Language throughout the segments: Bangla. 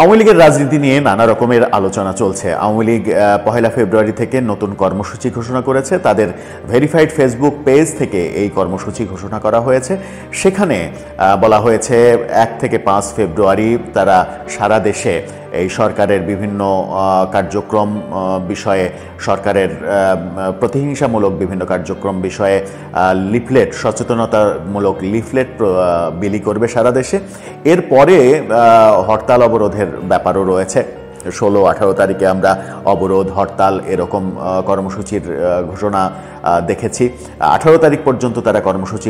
আওয়ামী লীগের রাজনীতি নিয়ে নানা রকমের আলোচনা চলছে। আওয়ামী লীগ 1 ফেব্রুয়ারি থেকে নতুন কর্মসূচি ঘোষণা করেছে। তাদের ভেরিফাইড ফেসবুক পেজ থেকে এই কর্মসূচি ঘোষণা করা হয়েছে। সেখানে বলা হয়েছে 1 থেকে 5 ফেব্রুয়ারি তারা সারা দেশে এই সরকারের বিভিন্ন কার্যক্রম বিষয়ে, সরকারের প্রতিহিংসামূলক বিভিন্ন কার্যক্রম বিষয়ে লিফলেট, সচেতনতামূলক লিফলেট বিলি করবে সারা দেশে। এরপরে হরতাল অবরোধের ব্যাপারও রয়েছে। 16-18 তারিখে আমরা অবরোধ, হরতাল এরকম কর্মসূচির ঘোষণা দেখেছি। 18 তারিখ পর্যন্ত তারা কর্মসূচি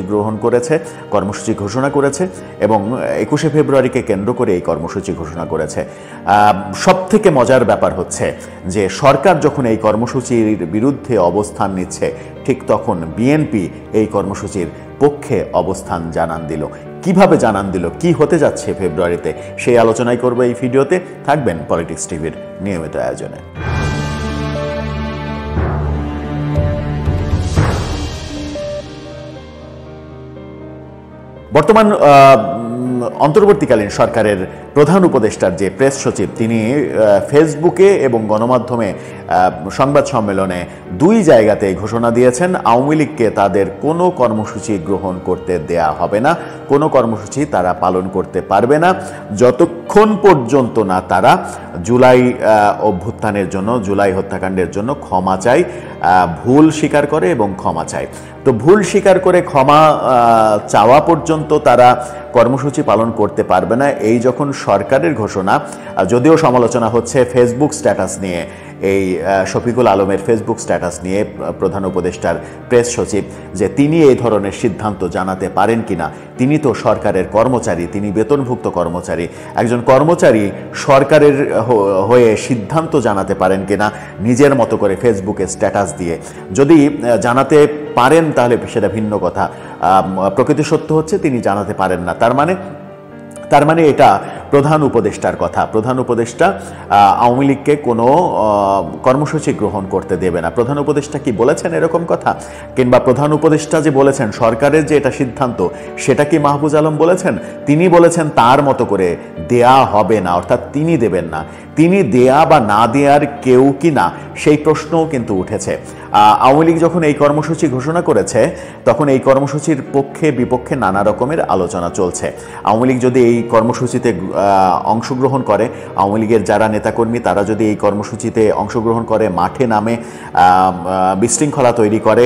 ঘোষণা করেছে এবং 21 ফেব্রুয়ারিকে কেন্দ্র করে এই কর্মসূচি ঘোষণা করেছে। সবথেকে মজার ব্যাপার হচ্ছে যে সরকার যখন এই কর্মসূচির বিরুদ্ধে অবস্থান নিচ্ছে, ঠিক তখন বিএনপি এই কর্মসূচির পক্ষে অবস্থান জানান দিল। কিভাবে জানান দিল, কি হতে যাচ্ছে ফেব্রুয়ারিতে, সেই আলোচনাই করব এই ভিডিওতে। থাকবেন পলিটিক্স টিভির নিয়মিত আয়োজনে। বর্তমান অন্তর্বর্তীকালীন সরকারের প্রধান উপদেষ্টার যে প্রেস সচিব, তিনি ফেসবুকে এবং গণমাধ্যমে সংবাদ সম্মেলনে 2 জায়গাতে ঘোষণা দিয়েছেন আওয়ামী লীগকে তাদের কোনো কর্মসূচি গ্রহণ করতে দেয়া হবে না, কোনো কর্মসূচি তারা পালন করতে পারবে না যতক্ষণ পর্যন্ত না তারা জুলাই অভ্যুত্থানের জন্য, জুলাই হত্যাকাণ্ডের জন্য ক্ষমা চায়, ভুল স্বীকার করে এবং ক্ষমা চায়। তো ভুল স্বীকার করে ক্ষমা চাওয়া পর্যন্ত তারা কর্মসূচি পালন করতে পারবে না। এই যখন সরকারের ঘোষণা, যদিও সমালোচনা হচ্ছে ফেসবুক স্ট্যাটাস নিয়ে, এই শফিকুল আলমের ফেসবুক স্ট্যাটাস নিয়ে প্রধান উপদেষ্টার প্রেস সচিব, যে তিনি এই ধরনের সিদ্ধান্ত জানাতে পারেন কিনা। তিনি তো সরকারের কর্মচারী, তিনি বেতনভুক্ত কর্মচারী। একজন কর্মচারী সরকারের হয়ে সিদ্ধান্ত জানাতে পারেন কিনা নিজের মতো করে ফেসবুকে স্ট্যাটাস দিয়ে? যদি জানাতে পারেন তাহলে সেটা ভিন্ন কথা। প্রকৃত সত্য হচ্ছে তিনি জানাতে পারেন না। তার মানে এটা প্রধান উপদেষ্টার কথা। প্রধান উপদেষ্টা আওয়ামী লীগকে কোনো কর্মসূচি গ্রহণ করতে দেবে না। প্রধান উপদেষ্টা কি বলেছেন এরকম কথা? কিংবা প্রধান উপদেষ্টা যে বলেছেন সরকারের যে এটা সিদ্ধান্ত, সেটা কি মাহফুজ আলম বলেছেন? তিনি বলেছেন তার মতো করে দেয়া হবে না, অর্থাৎ তিনি দেবেন না। তিনি দেয়া বা না দেয়ার কেউ কি না, সেই প্রশ্নও কিন্তু উঠেছে। আওয়ামী লীগ যখন এই কর্মসূচি ঘোষণা করেছে, তখন এই কর্মসূচির পক্ষে বিপক্ষে নানা রকমের আলোচনা চলছে। আওয়ামী লীগ যদি এই কর্মসূচিতে অংশগ্রহণ করে, আওয়ামী লীগের যারা নেতাকর্মী তারা যদি এই কর্মসূচিতে অংশগ্রহণ করে, মাঠে নামে বিশৃঙ্খলা তৈরি করে,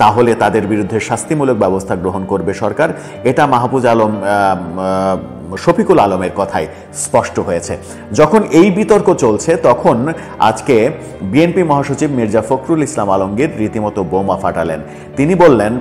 তাহলে তাদের বিরুদ্ধে শাস্তিমূলক ব্যবস্থা গ্রহণ করবে সরকার। এটা মাহফুজ আলম, শফিকুল আলমের কথাই স্পষ্ট হয়েছে। যখন এই বিতর্ক চলছে, তখন আজকে বিএনপি মহাসচিব মির্জা ফখরুল ইসলাম আলমগীর রীতিমতো বোমা ফাটালেন। তিনি বললেন,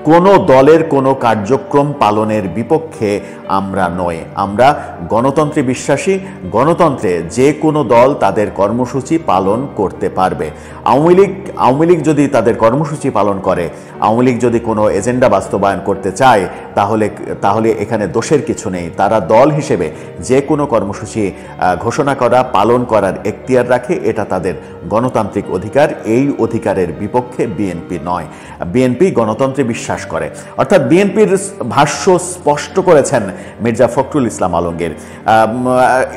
কোনো দলের কোনো কার্যক্রম পালনের বিপক্ষে আমরা নই, আমরা গণতন্ত্রে বিশ্বাসী। গণতন্ত্রে যে কোনো দল তাদের কর্মসূচি পালন করতে পারবে। আওয়ামী লীগ যদি তাদের কর্মসূচি পালন করে, আওয়ামী লীগ যদি কোনো এজেন্ডা বাস্তবায়ন করতে চায়, তাহলে এখানে দোষের কিছু নেই। তারা দল হিসেবে যে কোনো কর্মসূচি ঘোষণা করা, পালন করার এখতিয়ার রাখে। এটা তাদের গণতান্ত্রিক অধিকার। এই অধিকারের বিপক্ষে বিএনপি নয়। বিএনপি গণতন্ত্রে বিশ্বাস করে। অর্থাৎ বিএনপির ভাষ্য স্পষ্ট করেছেন মির্জা ফখরুল ইসলাম আলমগীর।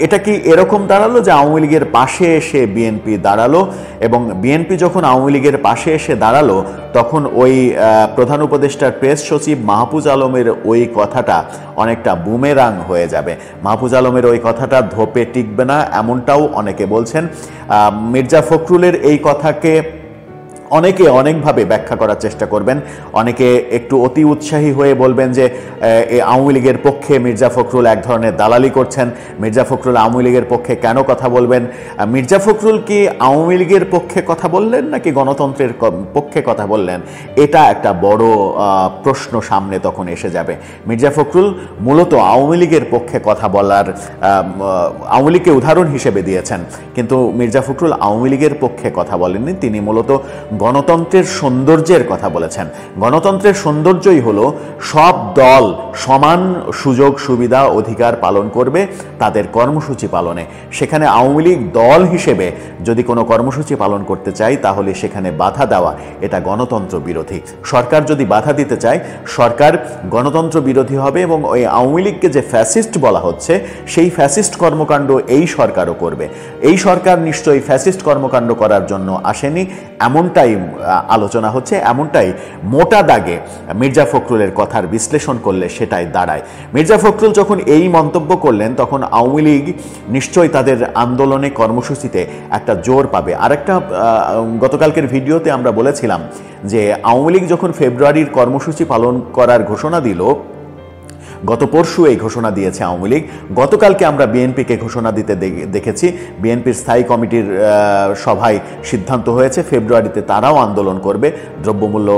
এটা কি এরকম দাঁড়ালো যে আওয়ামী লীগের পাশে এসে বিএনপি দাঁড়ালো, এবং বিএনপি যখন আওয়ামী লীগের পাশে এসে দাঁড়ালো, তখন ওই প্রধান উপদেষ্টার প্রেস সচিব মাহফুজ আলমের ওই কথাটা অনেকটা বুমেরাং হয়ে যাবে। মাহফুজ আলমের ওই কথাটা ধোপে টিকবে না, এমনটাও অনেকে বলছেন। মির্জা ফখরুলের এই কথাকে অনেকে অনেকভাবে ব্যাখ্যা করার চেষ্টা করবেন। অনেকে একটু অতি উৎসাহী হয়ে বলবেন যে আওয়ামী লীগের পক্ষে মির্জা ফখরুল এক ধরনের দালালি করছেন। মির্জা ফখরুল আওয়ামী লীগের পক্ষে কেন কথা বলবেন? মির্জা ফখরুল কি আওয়ামী লীগের পক্ষে কথা বললেন নাকি গণতন্ত্রের পক্ষে কথা বললেন? এটা একটা বড় প্রশ্ন সামনে তখন এসে যাবে। মির্জা ফখরুল মূলত আওয়ামী লীগের পক্ষে কথা বলার, আওয়ামী লীগকে উদাহরণ হিসেবে দিয়েছেন, কিন্তু মির্জা ফখরুল আওয়ামী লীগের পক্ষে কথা বলেননি। তিনি মূলত গণতন্ত্রের সৌন্দর্যের কথা বলেছেন। গণতন্ত্রের সৌন্দর্যই হলো সব দল সমান সুযোগ সুবিধা অধিকার পালন করবে তাদের কর্মসূচি পালনে। সেখানে আওয়ামী লীগ দল হিসেবে যদি কোনো কর্মসূচি পালন করতে চায় তাহলে সেখানে বাধা দেওয়া এটা গণতন্ত্র বিরোধী। সরকার যদি বাধা দিতে চায় সরকার গণতন্ত্র বিরোধী হবে এবং ওই আওয়ামী লীগকে যে ফ্যাসিস্ট বলা হচ্ছে সেই ফ্যাসিস্ট কর্মকাণ্ড এই সরকারও করবে। এই সরকার নিশ্চয়ই ফ্যাসিস্ট কর্মকাণ্ড করার জন্য আসেনি, এমনটাই আলোচনা হচ্ছে, এমনটাই মোটা দাগে মির্জা ফখরুলের কথার বিশ্লেষণ করলে সেটাই দাঁড়ায়। মির্জা ফখরুল যখন এই মন্তব্য করলেন তখন আওয়ামী লীগ নিশ্চয়ই তাদের আন্দোলনে কর্মসূচিতে একটা জোর পাবে। আরেকটা গতকালকের ভিডিওতে আমরা বলেছিলাম যে আওয়ামী লীগ যখন ফেব্রুয়ারির কর্মসূচি পালন করার ঘোষণা দিল, গত পরশু এই ঘোষণা দিয়েছে আওয়ামী লীগ, গতকালকে আমরা বিএনপিকে ঘোষণা দিতে দেখেছি। বিএনপির স্থায়ী কমিটির সভায় সিদ্ধান্ত হয়েছে ফেব্রুয়ারিতে তারাও আন্দোলন করবে, দ্রব্যমূল্য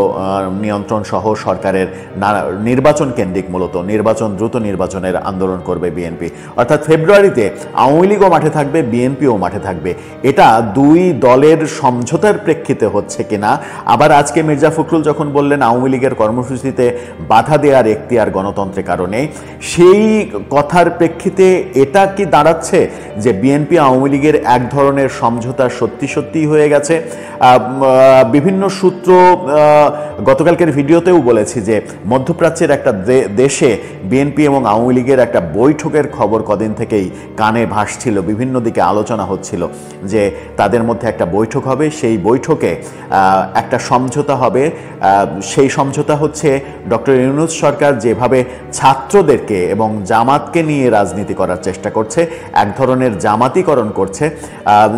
নিয়ন্ত্রণ সহ সরকারের নির্বাচন কেন্দ্রিক, মূলত দ্রুত নির্বাচনের আন্দোলন করবে বিএনপি। অর্থাৎ ফেব্রুয়ারিতে আওয়ামী লীগও মাঠে থাকবে, বিএনপিও মাঠে থাকবে। এটা দুই দলের সমঝোতার প্রেক্ষিতে হচ্ছে কিনা। আবার আজকে মির্জা ফখরুল যখন বললেন আওয়ামী লীগের কর্মসূচিতে বাধা দেওয়ার এখতিয়ার গণতন্ত্রের কারণে, সেই কথার প্রেক্ষিতে এটা কি দাঁড়াচ্ছে যে বিএনপি আওয়ামী লীগের এক ধরনের সমঝোতা সত্যি সত্যি হয়ে গেছে? বিভিন্ন সূত্র, গতকালকের ভিডিওতেও বলেছি যে মধ্যপ্রাচ্যের একটা দেশে বিএনপি এবং আওয়ামী লীগের একটা বৈঠকের খবর কদিন থেকেই কানে ভাসছিল, বিভিন্ন দিকে আলোচনা হচ্ছিল যে তাদের মধ্যে একটা বৈঠক হবে, সেই বৈঠকে একটা সমঝোতা হবে। সেই সমঝোতা হচ্ছে ডক্টর ইউনূস সরকার যেভাবে ছাত্রদেরকে এবং জামাতকে নিয়ে রাজনীতি করার চেষ্টা করছে, এক ধরনের জামাতিকরণ করছে।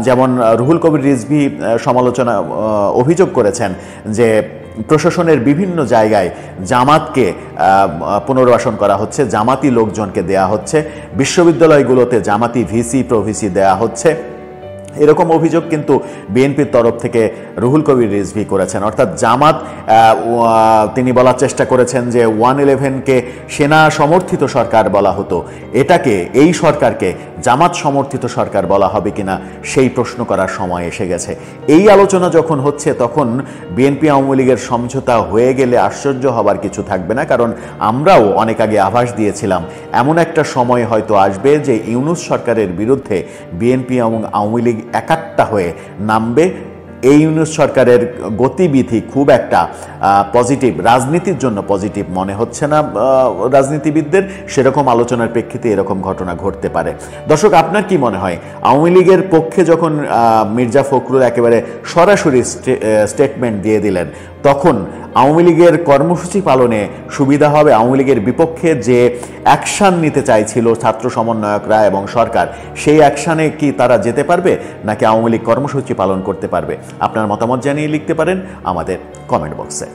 যেমন রুহুল কবির রিজভী অভিযোগ করেছেন যে প্রশাসনের বিভিন্ন জায়গায় জামাতকে পুনর্বাসন করা হচ্ছে, জামাতি লোকজনকে দেয়া হচ্ছে, বিশ্ববিদ্যালয়গুলোতে জামাতি ভিসি প্রভিসি দেয়া হচ্ছে। এরকম অভিযোগ কিন্তু বিএনপির তরফ থেকে রুহুল কবির রিজভী করেছেন। অর্থাৎ জামাত, তিনি বলার চেষ্টা করেছেন যে 111কে সেনা সমর্থিত সরকার বলা হতো, এটাকে, এই সরকারকে জামাত সমর্থিত সরকার বলা হবে কিনা সেই প্রশ্ন করার সময় এসে গেছে। এই আলোচনা যখন হচ্ছে তখন বিএনপি আওয়ামী লীগের সমঝোতা হয়ে গেলে আশ্চর্য হবার কিছু থাকবে না, কারণ আমরাও অনেক আগে আভাস দিয়েছিলাম এমন একটা সময় হয়তো আসবে যে ইউনূস সরকারের বিরুদ্ধে বিএনপি এবং আওয়ামী লীগ একাট্টা হয়ে নামবে। এই ইউনূস সরকারের গতিবিধি খুব একটা পজিটিভ, রাজনীতির জন্য পজিটিভ মনে হচ্ছে না রাজনীতিবিদদের। সেরকম আলোচনার প্রেক্ষিতে এরকম ঘটনা ঘটতে পারে। দর্শক, আপনার কি মনে হয় আওয়ামী লীগের পক্ষে যখন মির্জা ফখরুল একেবারে সরাসরি স্টেটমেন্ট দিয়ে দিলেন তখন আওয়ামী লীগের কর্মসূচি পালনে সুবিধা হবে? আওয়ামী লীগের বিপক্ষে যে অ্যাকশান নিতে চাইছিল ছাত্র সমন্বয়করা এবং সরকার, সেই অ্যাকশানে কি তারা যেতে পারবে, নাকি আওয়ামী লীগ কর্মসূচি পালন করতে পারবে? আপনার মতামত জানিয়ে লিখতে পারেন আমাদের কমেন্ট বক্সে।